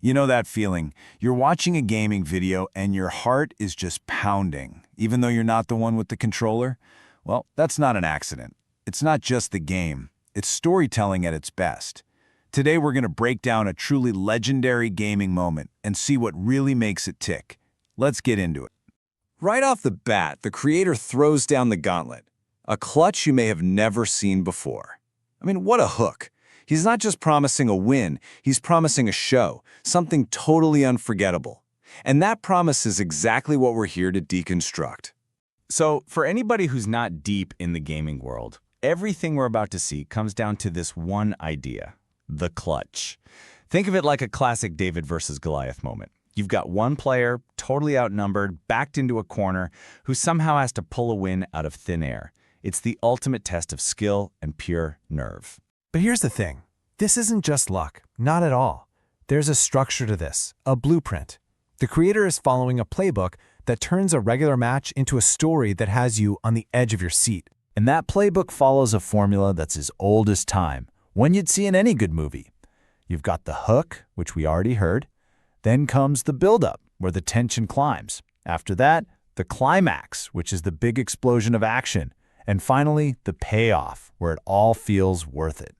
You know that feeling. You're watching a gaming video and your heart is just pounding, even though you're not the one with the controller? Well, that's not an accident. It's not just the game. It's storytelling at its best. Today we're going to break down a truly legendary gaming moment and see what really makes it tick. Let's get into it. Right off the bat, the creator throws down the gauntlet. A clutch you may have never seen before. I mean, what a hook. He's not just promising a win, he's promising a show, something totally unforgettable. And that promise is exactly what we're here to deconstruct. So, for anybody who's not deep in the gaming world, everything we're about to see comes down to this one idea: the clutch. Think of it like a classic David versus Goliath moment. You've got one player, totally outnumbered, backed into a corner, who somehow has to pull a win out of thin air. It's the ultimate test of skill and pure nerve. But here's the thing. This isn't just luck. Not at all. There's a structure to this, a blueprint. The creator is following a playbook that turns a regular match into a story that has you on the edge of your seat. And that playbook follows a formula that's as old as time, one you'd see in any good movie. You've got the hook, which we already heard. Then comes the build-up, where the tension climbs. After that, the climax, which is the big explosion of action. And finally, the payoff, where it all feels worth it.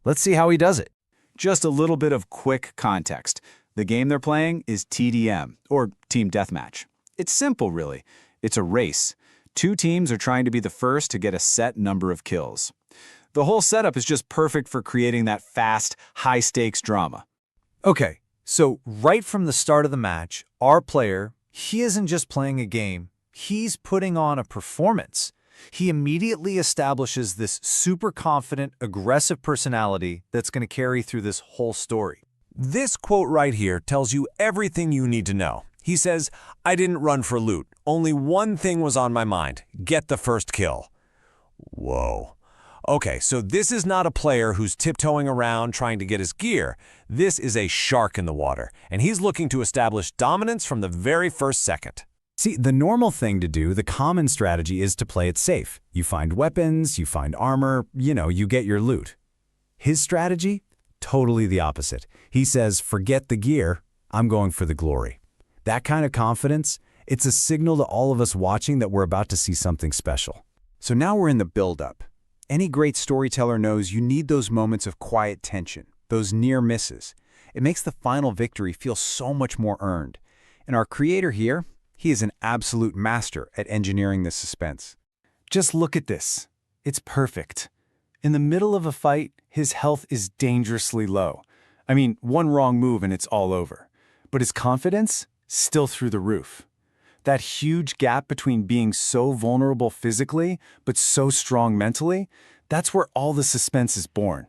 Let's see how he does it. Just a little bit of quick context. The game they're playing is TDM, or Team Deathmatch. It's simple, really. It's a race. Two teams are trying to be the first to get a set number of kills. The whole setup is just perfect for creating that fast, high-stakes drama. Okay, so right from the start of the match, our player, he isn't just playing a game, he's putting on a performance. He immediately establishes this super confident, aggressive personality that's going to carry through this whole story. This quote right here tells you everything you need to know. He says, "I didn't run for loot. Only one thing was on my mind: get the first kill." Whoa. Okay, so this is not a player who's tiptoeing around trying to get his gear. This is a shark in the water, and he's looking to establish dominance from the very first second. See, the normal thing to do, the common strategy, is to play it safe. You find weapons, you find armor, you get your loot. His strategy? Totally the opposite. He says, forget the gear, I'm going for the glory. That kind of confidence, it's a signal to all of us watching that we're about to see something special. So now we're in the build-up. Any great storyteller knows you need those moments of quiet tension, those near misses. It makes the final victory feel so much more earned. And our creator here, he is an absolute master at engineering the suspense. Just look at this. It's perfect. In the middle of a fight, his health is dangerously low. I mean, one wrong move and it's all over. But his confidence? Still through the roof. That huge gap between being so vulnerable physically, but so strong mentally, that's where all the suspense is born.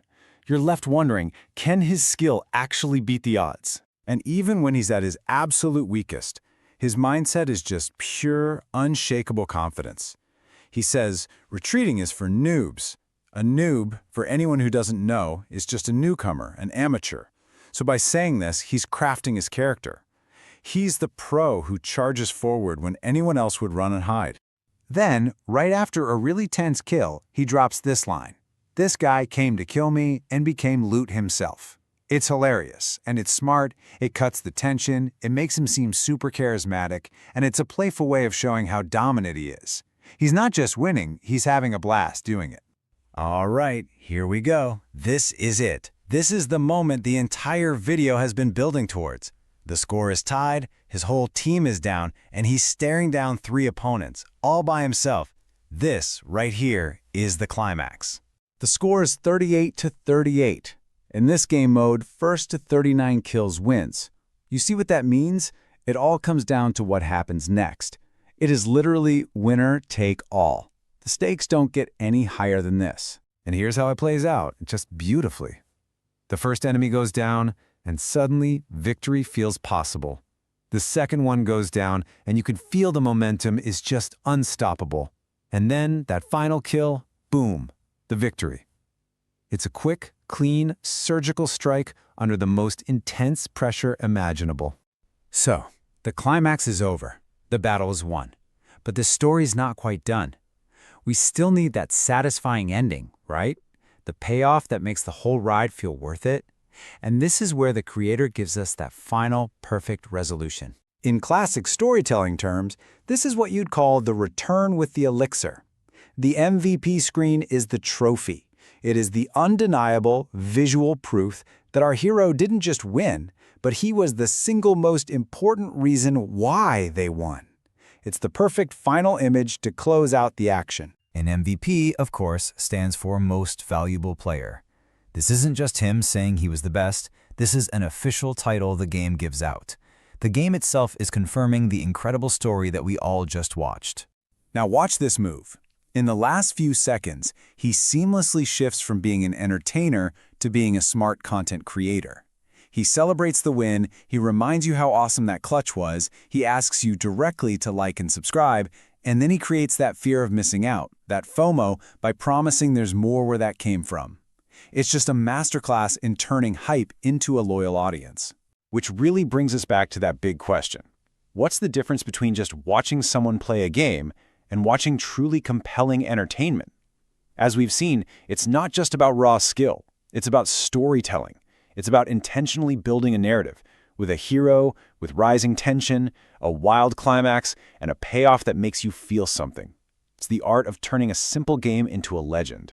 You're left wondering, can his skill actually beat the odds? And even when he's at his absolute weakest, his mindset is just pure, unshakable confidence. He says, retreating is for noobs. A noob, for anyone who doesn't know, is just a newcomer, an amateur. So by saying this, he's crafting his character. He's the pro who charges forward when anyone else would run and hide. Then, right after a really tense kill, he drops this line. This guy came to kill me and became loot himself. It's hilarious, and it's smart, it cuts the tension, it makes him seem super charismatic, and it's a playful way of showing how dominant he is. He's not just winning, he's having a blast doing it. All right, here we go. This is it. This is the moment the entire video has been building towards. The score is tied, his whole team is down, and he's staring down 3 opponents, all by himself. This, right here, is the climax. The score is 38-38. In this game mode, first to 39 kills wins. You see what that means? It all comes down to what happens next. It is literally winner take all. The stakes don't get any higher than this. And here's how it plays out, just beautifully. The first enemy goes down, and suddenly victory feels possible. The second one goes down, and you can feel the momentum is just unstoppable. And then that final kill, boom, the victory. It's a quick, clean, surgical strike under the most intense pressure imaginable. So, the climax is over. The battle is won. But the story's not quite done. We still need that satisfying ending, right? The payoff that makes the whole ride feel worth it. And this is where the creator gives us that final, perfect resolution. In classic storytelling terms, this is what you'd call the return with the elixir. The MVP screen is the trophy. It is the undeniable visual proof that our hero didn't just win, but he was the single most important reason why they won. It's the perfect final image to close out the action. An MVP, of course, stands for Most Valuable Player. This isn't just him saying he was the best, this is an official title the game gives out. The game itself is confirming the incredible story that we all just watched. Now watch this move. In the last few seconds, he seamlessly shifts from being an entertainer to being a smart content creator. He celebrates the win, he reminds you how awesome that clutch was, he asks you directly to like and subscribe, and then he creates that fear of missing out, that FOMO, by promising there's more where that came from. It's just a masterclass in turning hype into a loyal audience. Which really brings us back to that big question. What's the difference between just watching someone play a game and watching truly compelling entertainment? As we've seen, it's not just about raw skill. It's about storytelling. It's about intentionally building a narrative, with a hero, with rising tension, a wild climax, and a payoff that makes you feel something. It's the art of turning a simple game into a legend.